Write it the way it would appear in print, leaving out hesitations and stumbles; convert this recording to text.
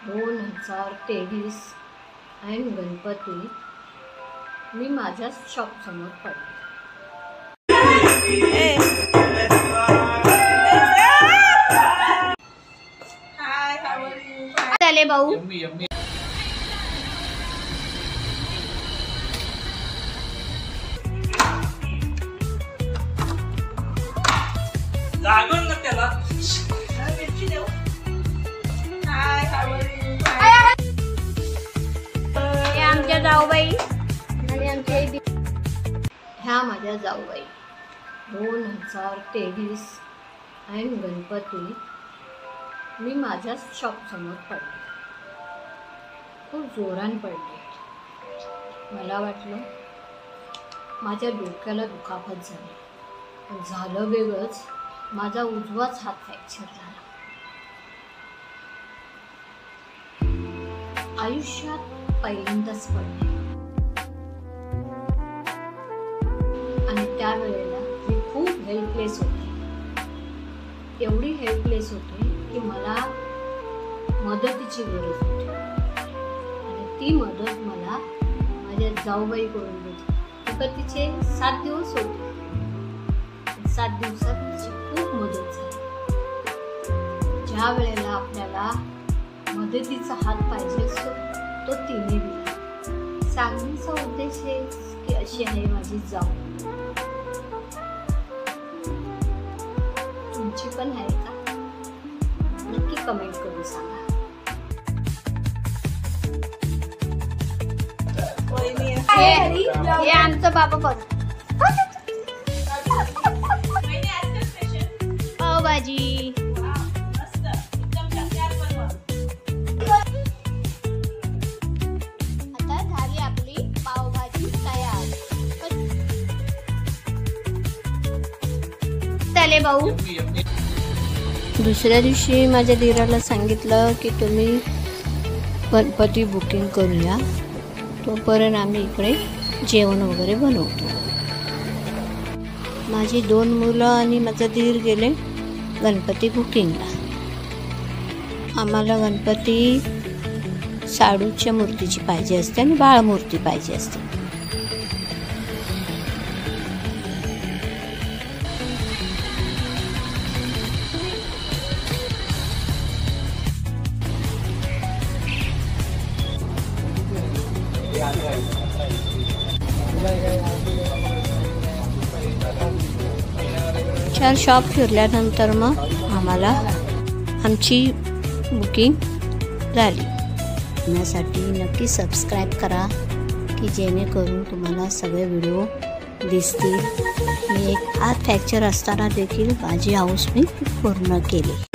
2023 ऐन गणपती मी माझ्याच शॉपसमोर पडले. झाले भाऊ. जागून ना त्याला. हे आमच्या जाऊबाई आणि आमच्या ह्या माझ्या जाऊबाई. 2023 ऐन गणपती मी माझ्याच शॉपसमोर पडले. खूप जोरान पडले. मला वाटलं माझ्या डोक्याला दुखापत झाली, पण झालं वेगळंच. माझा उजवाच हात फ्रॅक्चर झाला. आयुष्यात पहिल्यांदाच पडले आणि त्यावेळेला मी खूप हेल्पलेस होते. एवढी हेल्पलेस होते की मला मदतीची गरज होती आणि ती मदत मला माझ्या जाऊबाई करून भेटली. तिचे 7 दिवस होते. 7 दिवसात तिची खूप मदत झाली. ज्या वेळेला आपल्याला मदतीचा हात पाहिजे असतो तो तिने दिला. सांगण्याचा उद्देश आहे की अशी आहे माझी जाऊ. तुमची पण आहे का? नक्की कमेंट करून सांगा. हे आमचं बाबा बघ. पावभाजी. आता झाली आपली पावभाजी तयार. झाले भाऊ. दुसऱ्या दिवशी माझ्या धीराला सांगितलं की तुम्ही गणपती बुकिंग करूया, तोपर्यंत आम्ही इकडे जेवण वगैरे बनवतो. माझी 2 मुलं आणि माझा धीर गेले गणपती बुकिंगला. आम्हाला गणपती शाडूच्या मूर्तीची पाहिजे असते आणि बाळमूर्ती पाहिजे असते. चार शॉप फिरल्यानंतर मग आम्हाला आमची बुकिंग झाली. यासाठी नक्की सबस्क्राईब करा की जेणेकरून तुम्हाला सगळे व्हिडिओ दिसतील. मी एक हात फ्रॅक्चर असताना देखील माझी हाऊस मी पूर्ण केली.